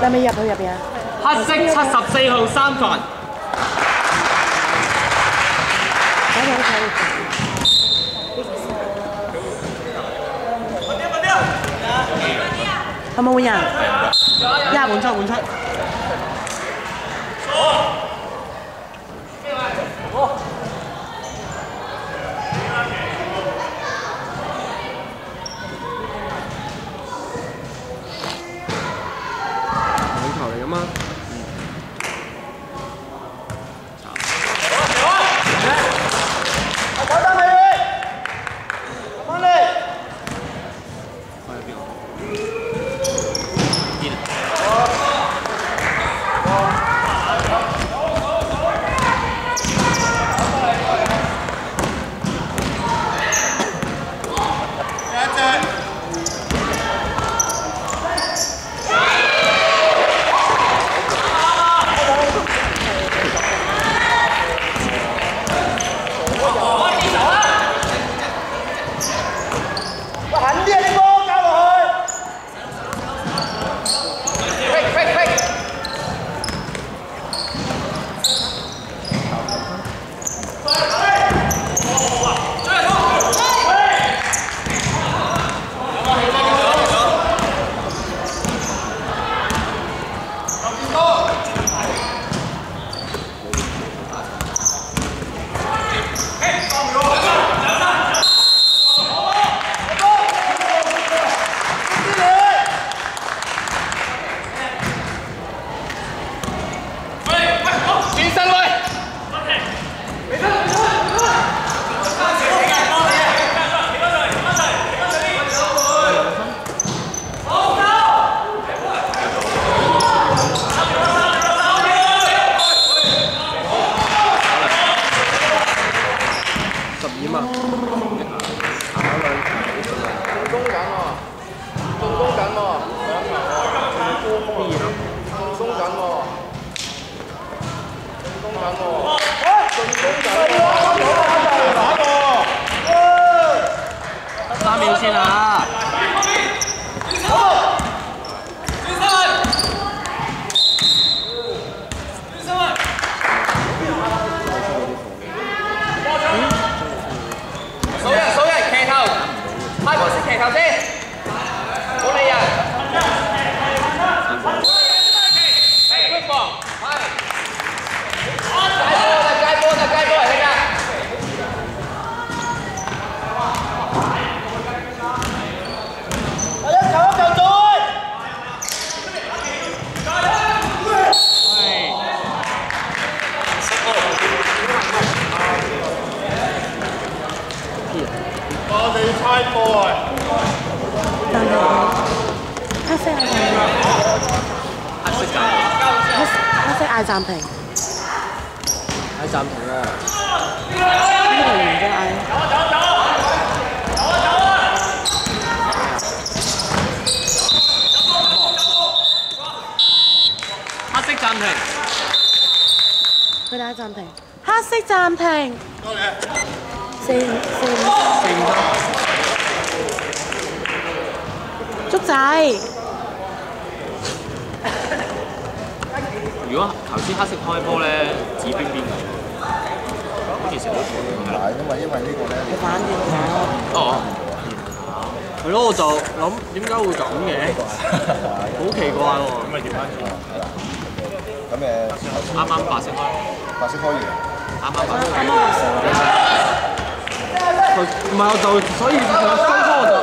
你咪入去入邊啊？黑色74號3分。係咪換人？換出。球嚟㗎嘛？3秒先啊！數人騎頭，開波先騎頭先，冇理人。quick ball， 係。街波嚟㗎。我哋猜波啊！黑色嗌暫停。喺暫停啊！呢個完咗嗌。黑色暫停。佢打暫停。黑色暫停。多謝。4-5竹仔。如果頭先黑色開波咧，指邊㗎？好似成日都錯嘅。係因為呢個咧，你反轉咗。哦。係咯，我就諗點解會咁嘅？好奇怪喎。咁咪調翻轉。咁啱白色開。白色開完。啱白色。唔係我就所以兩科我就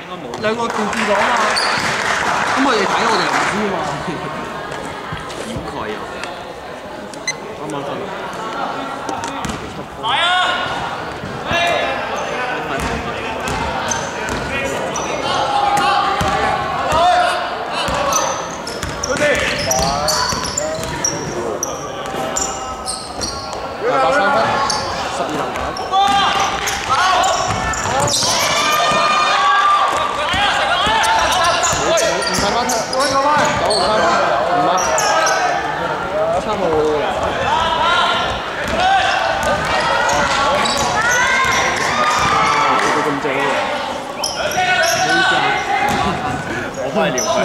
應該冇。兩個調轉咗嘛。咁我哋睇我哋唔知嘛。掩蓋啊！啱啱分。來啊！差冇。4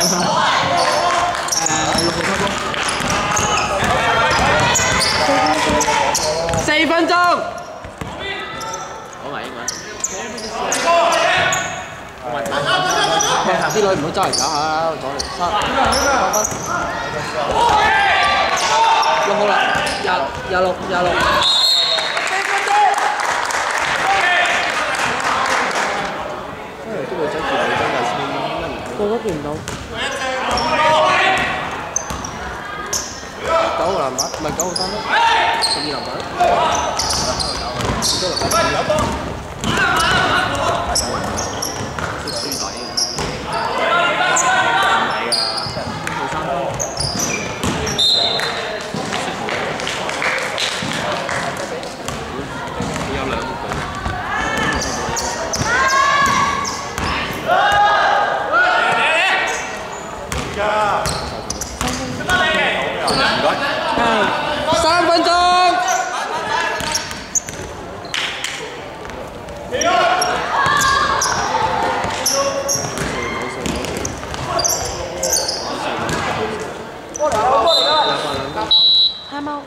分鐘。講埋英文。啲女唔好周圍搞下啦，左嚟3分。用好啦，26。啲女仔見你真係先個都見唔到。9個籃板，唔係9個3分，12籃板。3分鐘。time out，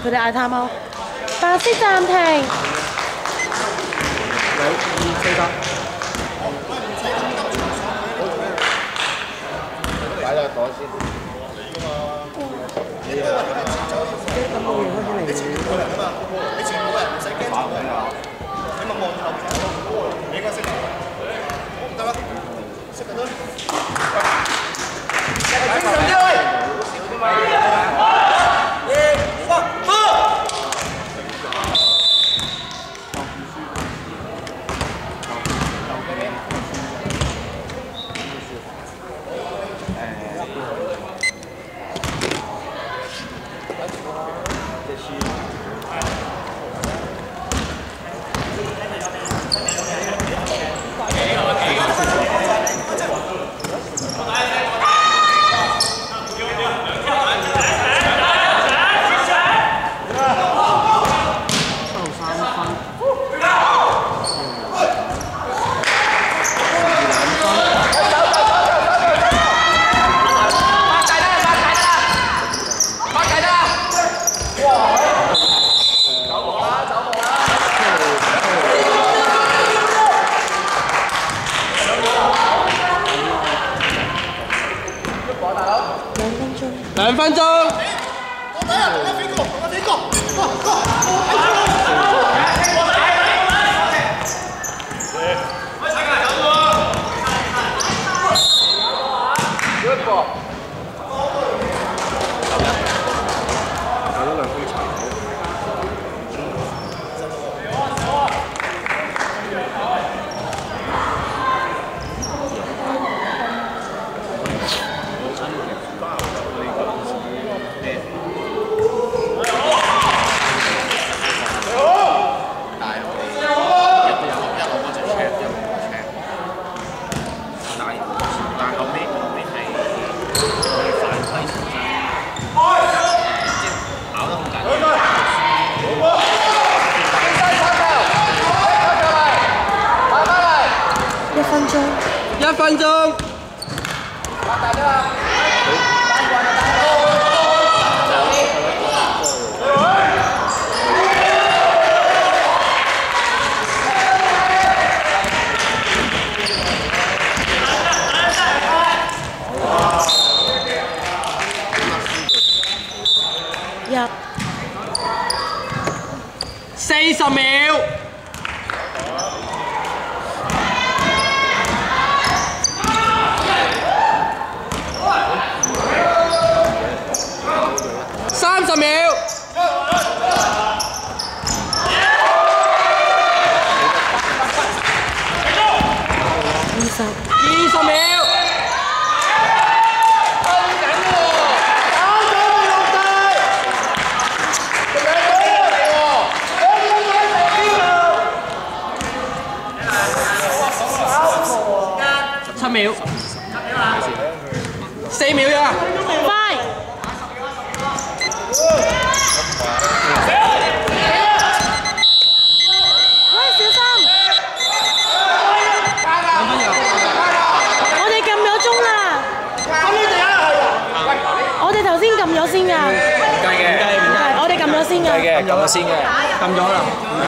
佢哋嗌 time out，白色暫停。2、4打。擺咗袋先。你前冇人唔使驚錯㗎，你咪望住後邊，你應該識㗎，得啦，識㗎啦。精神啲喂，少啲嘛。2分鐘。1分鐘。40秒。30秒。20秒。7秒。4秒呀。快！喂，小心！我哋咁樣先㗎。係嘅，撳咗先嘅。撳咗啦。